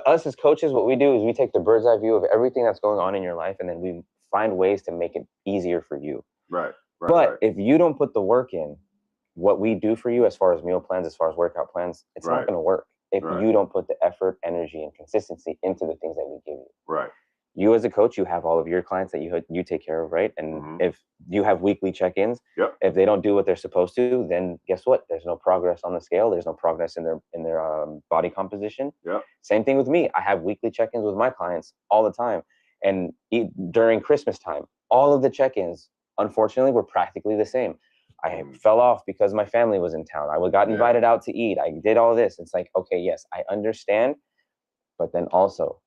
Us as coaches, what we do is we take the bird's eye view of everything that's going on in your life, and then we find ways to make it easier for you. Right. But if you don't put the work in, what we do for you as far as meal plans, as far as workout plans, it's not going to work if you don't put the effort, energy, and consistency into the things that we give you. Right. You as a coach, you have all of your clients that you take care of, right? And if you have weekly check-ins, if they don't do what they're supposed to, then guess what? There's no progress on the scale. There's no progress in their body composition. Same thing with me. I have weekly check-ins with my clients all the time. And during Christmas time, all of the check-ins, unfortunately, were practically the same. I fell off because my family was in town. I got invited out to eat. I did all this. It's like, okay, yes, I understand. But then also,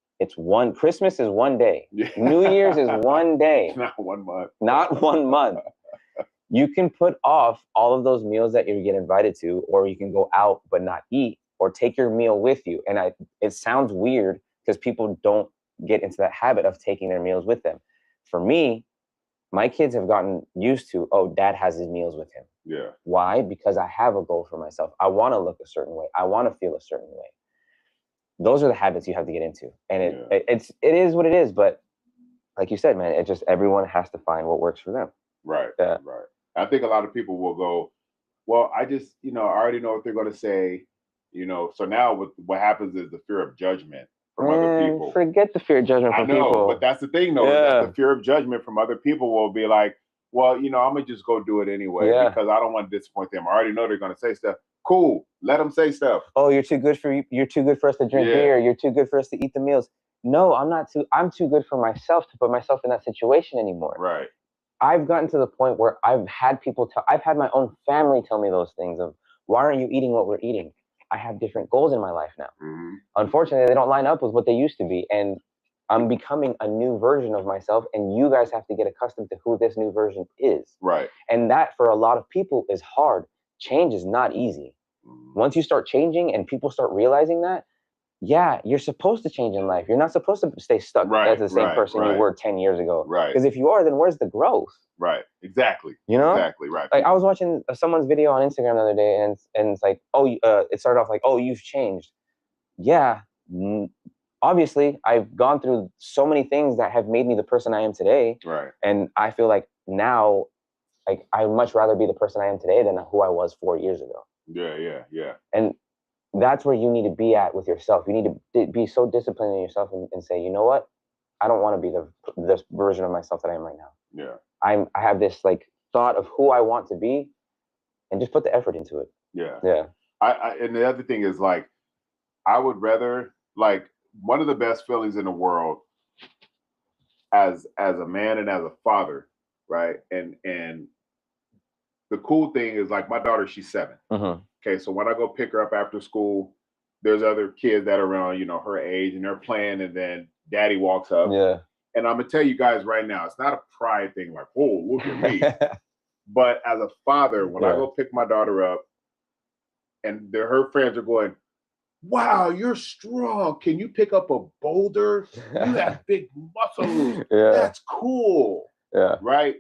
Christmas is one day. New Year's is one day. Not 1 month. Not 1 month. You can put off all of those meals that you get invited to, or you can go out but not eat, or take your meal with you. And it sounds weird because people don't get into that habit of taking their meals with them. For me, my kids have gotten used to, oh, dad has his meals with him. Yeah. Why? Because I have a goal for myself. I want to look a certain way. I want to feel a certain way. Those are the habits you have to get into. And it is what it is. But like you said, man, everyone has to find what works for them. Right. Right. I think a lot of people will go, well, I just, I already know what they're going to say, so now what happens is the fear of judgment from other people. Forget the fear of judgment from people. I know, but that's the thing, though. That the fear of judgment from other people will be like, well, I'm going to just go do it anyway because I don't want to disappoint them. I already know they're going to say stuff. Cool. Let them say stuff. Oh, you're too good for us to drink beer. You're too good for us to eat the meals. No, I'm too good for myself to put myself in that situation anymore. Right. I've gotten to the point where I've had my own family tell me those things of, why aren't you eating what we're eating? I have different goals in my life now. Unfortunately, they don't line up with what they used to be. And I'm becoming a new version of myself. And you guys have to get accustomed to who this new version is. Right. And that for a lot of people is hard. Change is not easy. Once you start changing and people start realizing that, you're supposed to change in life. You're not supposed to stay stuck as the same person you were 10 years ago. Right. Because if you are, then where's the growth? Right. Exactly. Exactly. Right. Like I was watching someone's video on Instagram the other day, and it's like, it started off like, oh, you've changed. Yeah. Obviously, I've gone through so many things that have made me the person I am today. Right. And I feel like now, like I'd much rather be the person I am today than who I was 4 years ago. Yeah. And that's where you need to be at with yourself. You need to be so disciplined in yourself and say, you know what? I don't want to be this version of myself that I am right now. Yeah. I have this like thought of who I want to be, and just put the effort into it. Yeah. And the other thing is, like, I would rather, like, one of the best feelings in the world as a man and as a father, right? And the cool thing is, like, my daughter, she's 7. Okay, so when I go pick her up after school, there's other kids that are around, her age, and they're playing, and then daddy walks up. Yeah. And I'm gonna tell you guys right now, it's not a pride thing, like, oh, look at me. But as a father, when I go pick my daughter up, and her friends are going, wow, you're strong. Can you pick up a boulder? You have big muscles. That's cool. Yeah. Right?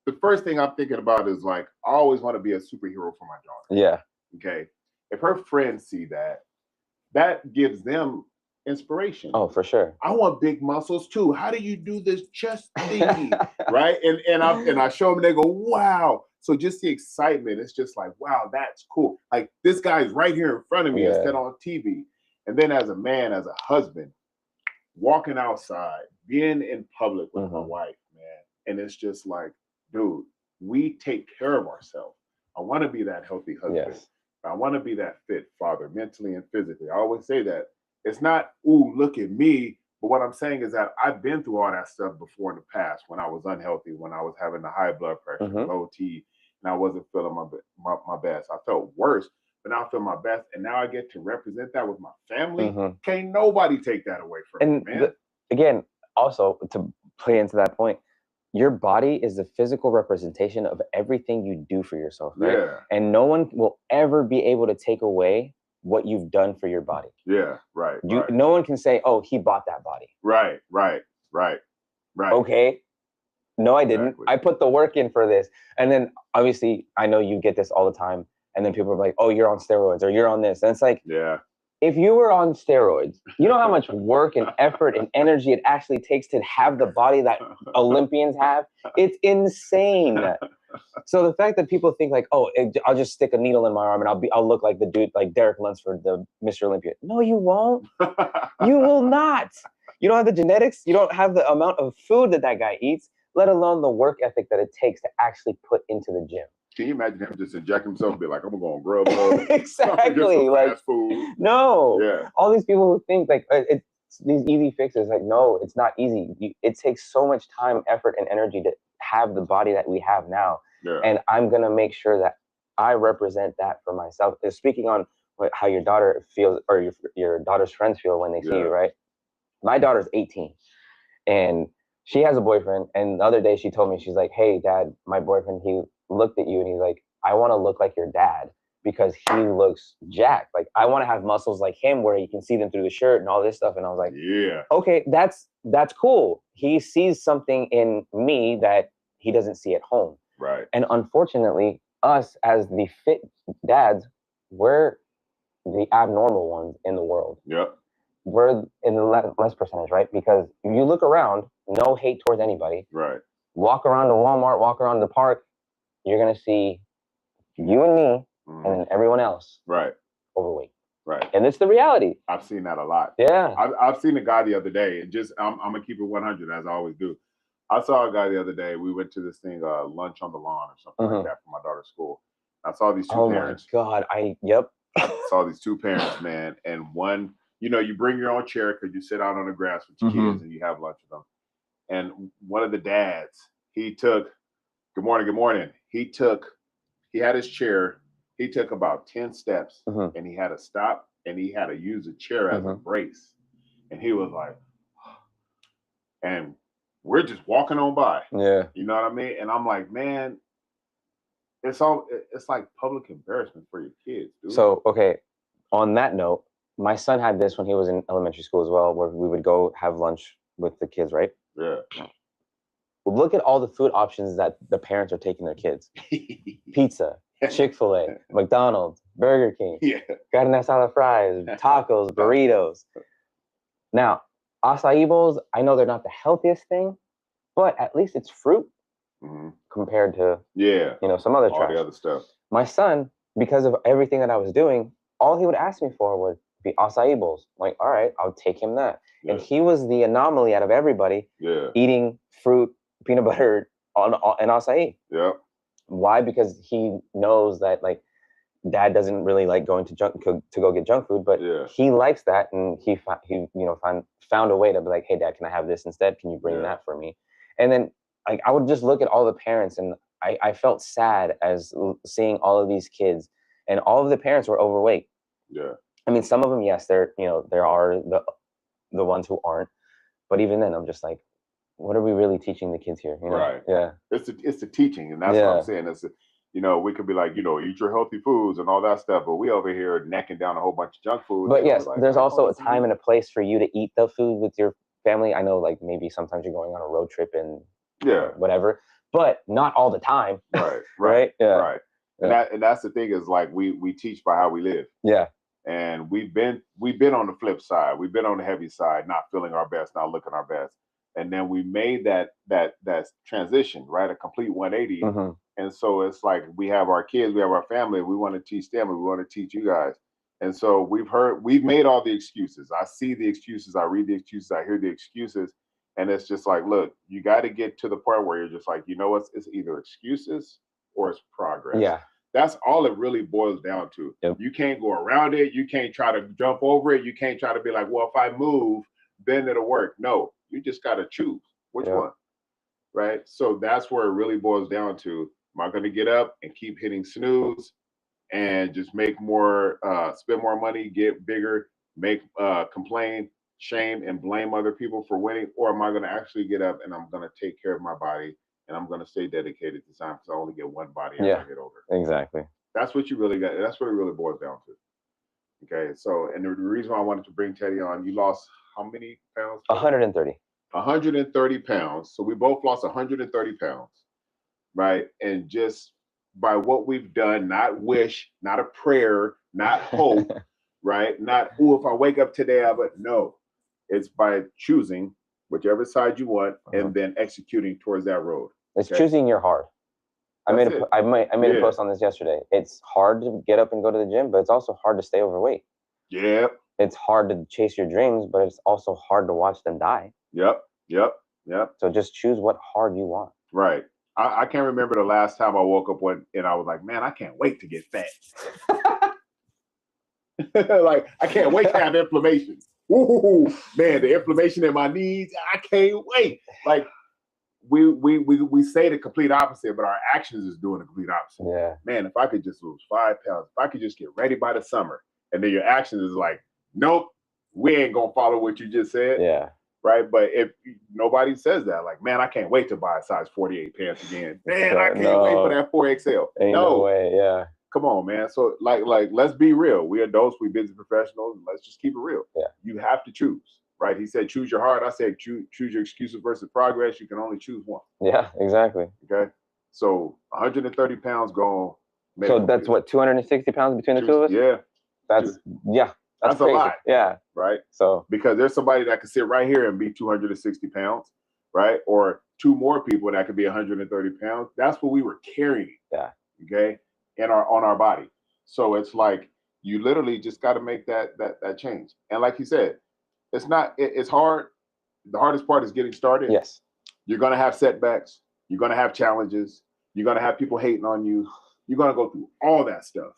The first thing I'm thinking about is, like, I always want to be a superhero for my daughter. Yeah. Okay. If her friends see that gives them inspiration. Oh, for sure. I want big muscles too. How do you do this chest thingy? Right? And I show them, and they go, wow. So just the excitement, it's just like, wow, that's cool. Like, this guy's right here in front of me instead on TV. And then as a man, as a husband, walking outside, being in public with my wife, man. And it's just like, dude, we take care of ourselves. I want to be that healthy husband. Yes. I want to be that fit father, mentally and physically. I always say that. It's not, ooh, look at me. But what I'm saying is that I've been through all that stuff before in the past, when I was unhealthy, when I was having the high blood pressure, low T, and I wasn't feeling my best. I felt worse, but now I feel my best. And now I get to represent that with my family. Can't nobody take that away from me, man. Again, also to play into that point, your body is the physical representation of everything you do for yourself, right? Yeah. And no one will ever be able to take away what you've done for your body. Yeah, right. No one can say, oh, he bought that body. Right. Right. Right. Okay. No, I didn't. Exactly. I put the work in for this. And then obviously I know you get this all the time. And then people are like, oh, you're on steroids or you're on this. And it's like, Yeah. if you were on steroids, you know how much work and effort and energy it actually takes to have the body that Olympians have? It's insane. So the fact that people think like, oh, I'll just stick a needle in my arm and I'll look like the dude, like Derek Lunsford, the Mr. Olympia. No, you won't. You will not. You don't have the genetics. You don't have the amount of food that guy eats, let alone the work ethic that it takes to actually put into the gym. Can you imagine him just inject himself and be like, I'm going to Grubhub. Exactly. Like, fast food. No. Yeah. All these people who think like it's these easy fixes, like, no, it's not easy. It takes so much time, effort, and energy to have the body that we have now. Yeah. And I'm going to make sure that I represent that for myself. Speaking on how your daughter feels or your daughter's friends feel when they see you, right? My daughter's 18 and she has a boyfriend. And the other day she told me, she's like, hey, Dad, my boyfriend, he looked at you and he's like, I want to look like your dad because he looks jacked. Like, I want to have muscles like him where you can see them through the shirt and all this stuff. And I was like, yeah, okay, that's cool. He sees something in me that he doesn't see at home. Right. And unfortunately, us as the fit dads, we're the abnormal ones in the world. Yep. We're in the less percentage, right? Because if you look around, no hate towards anybody. Right. Walk around to Walmart, walk around the park, you're going to see you and me and then everyone else right overweight. Right. And it's the reality. I've seen that a lot. Yeah. I've seen a guy the other day, and just I'm going to keep it 100 as I always do. I saw a guy the other day. We went to this thing, lunch on the lawn or something like that for my daughter's school. I saw these two parents. Oh my God. Yep. I saw these two parents, man. And one, you bring your own chair because you sit out on the grass with your kids and you have lunch with them. And one of the dads, he took, good morning. He had his chair. He took about 10 steps and he had to stop and he had to use a chair as a brace. And he was like, and we're just walking on by. Yeah. You know what I mean? And I'm like, man, it's like public embarrassment for your kids, dude. So, okay, on that note, my son had this when he was in elementary school as well, where we would go have lunch with the kids, right? Yeah. Look at all the food options that the parents are taking their kids. Pizza, Chick-fil-A, McDonald's, Burger King, carne asada fries, tacos, burritos. Now, acai bowls, I know they're not the healthiest thing, but at least it's fruit compared to some other trash. All the other stuff. My son, because of everything that I was doing, all he would ask me for would be acai bowls. Like, all right, I'll take him that. And he was the anomaly out of everybody eating fruit, peanut butter, and acai. Yeah. Why? Because he knows that like dad doesn't really like going to go get junk food, but he likes that, and he found a way to be like, hey, Dad, can I have this instead? Can you bring that for me? And then like I would just look at all the parents, and I felt sad as seeing all of these kids, and all of the parents were overweight. Yeah. I mean, some of them, yes, there are the ones who aren't, but even then, I'm just like, what are we really teaching the kids here? Right. Yeah. It's the teaching, and that's what I'm saying. It's we could be like, eat your healthy foods and all that stuff, but we over here necking down a whole bunch of junk food. But yes, there's also a time and a place for you to eat the food with your family. I know, like maybe sometimes you're going on a road trip and whatever, but not all the time. Right. Right. Yeah. Right. And that's the thing is like we teach by how we live. Yeah. And we've been on the flip side. We've been on the heavy side, not feeling our best, not looking our best. And then we made that transition, right? A complete 180. And so it's like we have our kids, we have our family, we want to teach them, and we want to teach you guys. And so we've made all the excuses. I see the excuses, I read the excuses, I hear the excuses. And it's just like, look, you got to get to the point where you're just like, you know what? It's either excuses or it's progress. Yeah. That's all it really boils down to. Yep. You can't go around it. You can't try to jump over it. You can't try to be like, well, if I move, then it'll work. No, you just got to choose which one, right? So that's where it really boils down to. Am I going to get up and keep hitting snooze and just make more, spend more money, get bigger, complain, shame, and blame other people for winning? Or am I going to actually get up and I'm going to take care of my body and I'm going to stay dedicated to time because I only get one body as I get older? Exactly. That's what you really got. That's what it really boils down to. Okay. So, and the reason why I wanted to bring Teddy on, you lost how many pounds? 130. 130 pounds. So we both lost 130 pounds, right? And just by what we've done, not wish, not a prayer, not hope, right? Not, oh, if I wake up today, but no, it's by choosing whichever side you want and then executing towards that road. It's choosing your heart. I made a post on this yesterday. It's hard to get up and go to the gym, but it's also hard to stay overweight. Yep. It's hard to chase your dreams, but it's also hard to watch them die. Yep. So just choose what hard you want. Right. I can't remember the last time I woke up and I was like, man, I can't wait to get fat. Like, I can't wait to have inflammation. Ooh, man, the inflammation in my knees, I can't wait. Like, we say the complete opposite, but our actions is doing the complete opposite. Yeah. Man, if I could just lose 5 pounds, if I could just get ready by the summer, and then your actions is like, nope, we ain't gonna follow what you just said. Yeah. Right. But if nobody says that, like, man, I can't wait to buy a size 48 pants again. Man, I can't wait for that 4XL. Ain't no way. Yeah. Come on, man. So like, let's be real. We adults, we business professionals. Let's just keep it real. Yeah. You have to choose. Right. He said, choose your heart. I said, choose your excuses versus progress. You can only choose one. Yeah, exactly. Okay. So 130 pounds gone. So that's what, 260 pounds between the two of us? Yeah. That's That's crazy. a lot. Yeah. Right. So because there's somebody that could sit right here and be 260 pounds, right? Or two more people that could be 130 pounds. That's what we were carrying. Yeah. Okay. On our body. So it's like you literally just got to make that change. And like you said, it's hard. The hardest part is getting started. Yes. You're gonna have setbacks. You're gonna have challenges. You're gonna have people hating on you. You're gonna go through all that stuff.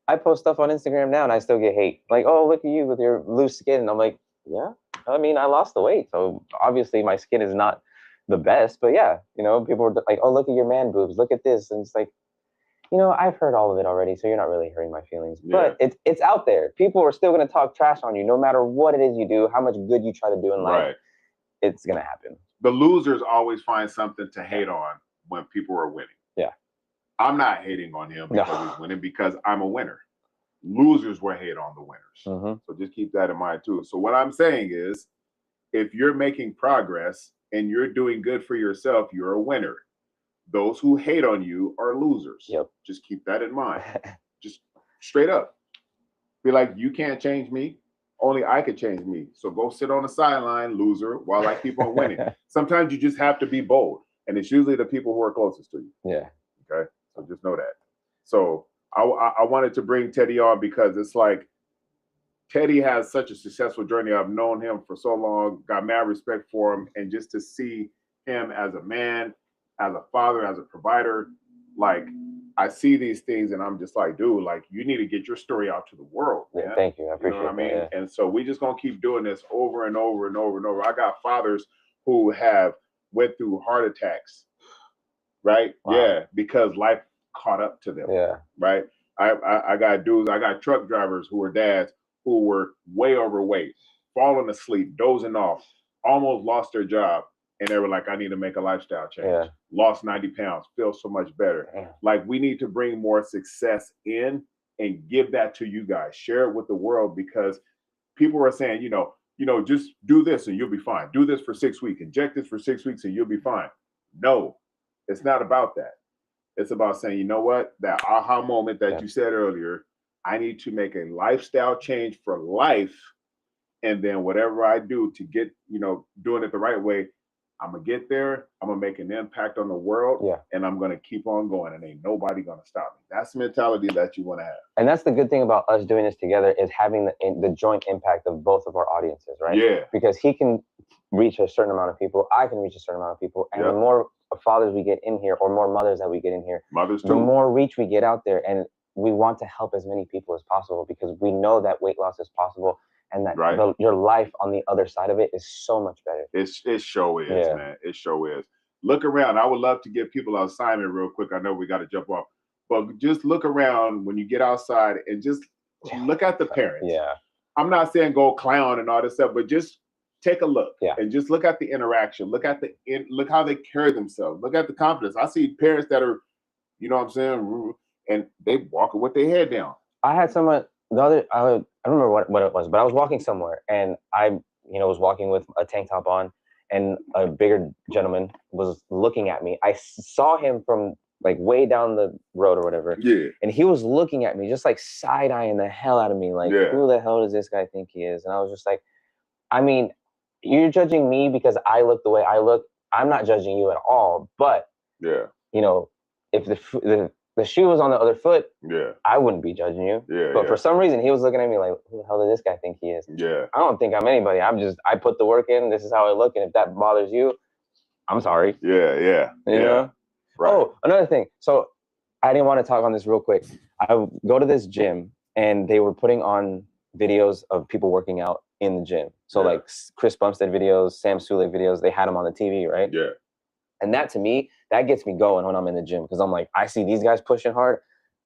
I post stuff on Instagram now and I still get hate. Like, oh, look at you with your loose skin. And I'm like, yeah, I mean, I lost the weight. So obviously my skin is not the best, but yeah, people are like, oh, look at your man boobs. Look at this. And it's like, I've heard all of it already. So you're not really hurting my feelings, but it's out there. People are still going to talk trash on you no matter what it is you do, how much good you try to do in life. Right. It's going to happen. The losers always find something to hate on when people are winning. Yeah. I'm not hating on him because he's winning because I'm a winner. Losers will hate on the winners. Mm-hmm. So just keep that in mind too. So what I'm saying is, if you're making progress and you're doing good for yourself, you're a winner. Those who hate on you are losers. Yep. Just keep that in mind. Just straight up. Be like, you can't change me. Only I could change me. So go sit on the sideline, loser, while I keep on winning. Sometimes you just have to be bold. And it's usually the people who are closest to you. Yeah. Okay. So just know that. So I wanted to bring Teddy on because it's like Teddy has such a successful journey. I've known him for so long, got mad respect for him. And just to see him as a man, as a father, as a provider, like I see these things and I'm just like, dude, like you need to get your story out to the world. Man. Yeah, thank you. I appreciate what I mean? That, yeah. And so we just gonna keep doing this over and over and over and over. I got fathers who have went through heart attacks, right? Wow. Yeah, because life caught up to them. Yeah. Right. I got dudes, I got truck drivers who were dads who were way overweight, falling asleep, dozing off, almost lost their job. And they were like, I need to make a lifestyle change. Yeah. Lost 90 pounds, feel so much better. Yeah. Like we need to bring more success in and give that to you guys. Share it with the world because people are saying, just do this and you'll be fine. Do this for 6 weeks, inject this for 6 weeks and you'll be fine. No, it's not about that. It's about saying, you know what, that aha moment that you said earlier, I need to make a lifestyle change for life. And then whatever I do to get, doing it the right way, I'm going to get there. I'm going to make an impact on the world. Yeah. And I'm going to keep on going and ain't nobody going to stop me. That's the mentality that you want to have. And that's the good thing about us doing this together is having the joint impact of both of our audiences, right? Yeah. Because he can reach a certain amount of people. I can reach a certain amount of people. And the more fathers we get in here or more mothers that we get in here, mothers too, the more reach we get out there. And we want to help as many people as possible because we know that weight loss is possible. And that your life on the other side of it is so much better. It sure is, man. It sure is. Look around. I would love to give people an assignment real quick. I know we got to jump off. But just look around when you get outside and just look at the parents. Yeah. I'm not saying go clown and all this stuff, but just take a look and just look at the interaction. Look how they carry themselves. Look at the confidence. I see parents that are, you know what I'm saying, and they walking with their head down. I had someone I don't remember what it was, but I was walking somewhere and I was walking with a tank top on and a bigger gentleman was looking at me. I saw him from like way down the road or whatever. Yeah. And he was looking at me just like side-eyeing the hell out of me. Like, who the hell does this guy think he is? And I was just like, I mean, you're judging me because I look the way I look. I'm not judging you at all. But, yeah, you know, if the shoe was on the other foot, yeah, I wouldn't be judging you. Yeah. But for some reason, he was looking at me like, who the hell does this guy think he is? Yeah. I don't think I'm anybody. I put the work in. This is how I look. And if that bothers you, I'm sorry. Yeah. Yeah. You know? Right. Oh, another thing. So I didn't want to talk on this real quick. I would go to this gym and they were putting on videos of people working out in the gym. So like Chris Bumstead videos, Sam Sulek videos, they had them on the TV, right? Yeah. And that to me, that gets me going when I'm in the gym because I'm like, I see these guys pushing hard.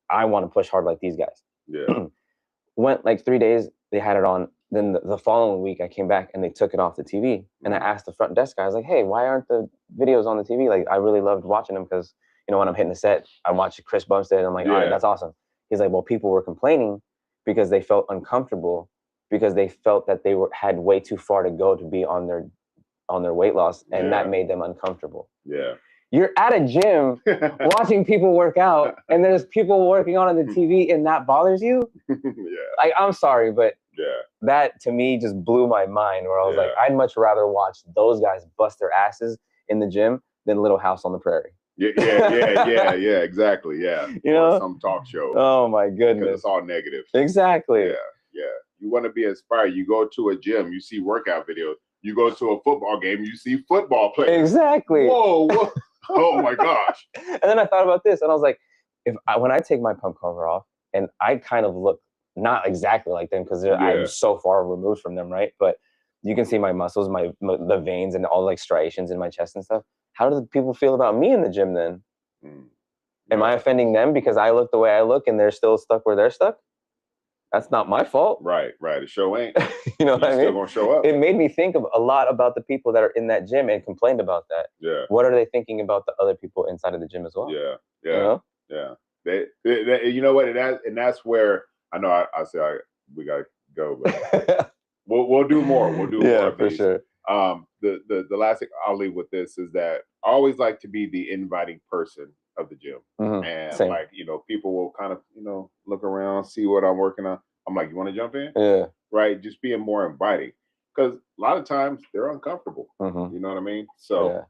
I want to push hard like these guys. Yeah. Went like 3 days, they had it on. Then the following week I came back and they took it off the TV. And I asked the front desk guy, I was like, hey, why aren't the videos on the TV? Like, I really loved watching them because, you know, when I'm hitting the set, I watch Chris Bumstead and I'm like, all right, that's awesome. He's like, well, people were complaining because they felt uncomfortable because they felt that they had way too far to go to be on their weight loss. And that made them uncomfortable. Yeah. You're at a gym watching people work out and there's people working on the TV and that bothers you? Yeah. Like, I'm sorry, but yeah, that to me just blew my mind where I was like, I'd much rather watch those guys bust their asses in the gym than Little House on the Prairie. Yeah, exactly. Yeah. You know? Some talk show. Oh my goodness. Because it's all negative. Exactly. Yeah. You want to be inspired. You go to a gym, you see workout videos. You go to a football game, you see football players. Exactly. Whoa. Oh my gosh. And then I thought about this and I was like, when I take my pump cover off and I kind of look not exactly like them because I'm so far removed from them, right? But you can see my muscles, the veins and all like striations in my chest and stuff. How do the people feel about me in the gym then? Am I offending them because I look the way I look and they're still stuck where they're stuck? That's not my fault. Right. The show ain't. You know what I mean? Still gonna show up. It made me think of a lot about the people that are in that gym and complained about that. Yeah. What are they thinking about the other people inside of the gym as well? Yeah. You know? Yeah. They, you know what? And that's where I know I say we gotta go, but we'll do more. We'll do more. Yeah, for sure. The last thing I'll leave with this is that I always like to be the inviting person of the gym. And Same. like, you know, people will kind of, you know, look around, see what I'm working on. I'm like, you want to jump in? Yeah. Right. Just being more inviting. Because a lot of times they're uncomfortable. You know what I mean? So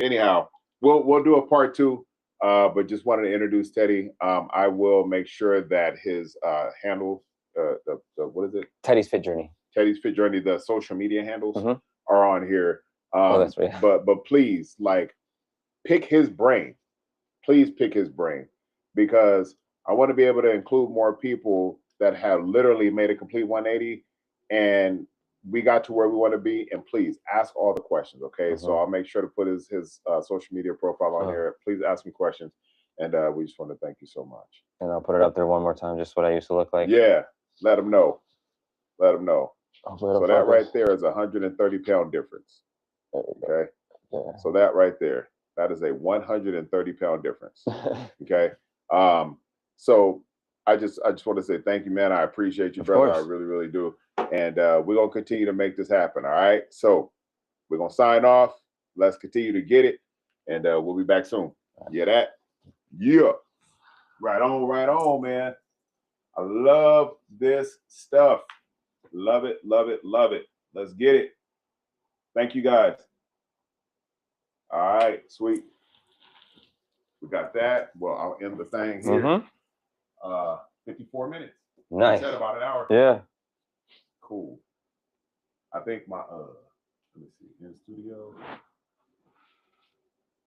anyhow, we'll do a part 2. But just wanted to introduce Teddy. I will make sure that his handles, the what is it? Teddy's Fit Journey. Teddy's Fit Journey, the social media handles are on here. That's right. But please, like, pick his brain. Please pick his brain, because I want to be able to include more people that have literally made a complete 180 and we got to where we want to be. And please ask all the questions. Okay. So I'll make sure to put his social media profile on here. Please ask me questions. And we just want to thank you so much. And I'll put it up there one more time, just what I used to look like. Yeah. Let them know. Let them know. So that right there is a 130-pound difference. Okay. Yeah. So that right there, that is a 130-pound difference. Okay. So I just want to say thank you, man. I appreciate you, brother. I really, really do. And we're going to continue to make this happen. All right. So we're going to sign off. Let's continue to get it. And we'll be back soon. Yeah, that? Yeah. Right on, man. I love this stuff. Love it, love it, love it. Let's get it. Thank you, guys. All right, sweet. We got that. Well, I'll end the thing here. 54 minutes. Nice. Said about an hour. Yeah. Cool. I think my let me see, in studio.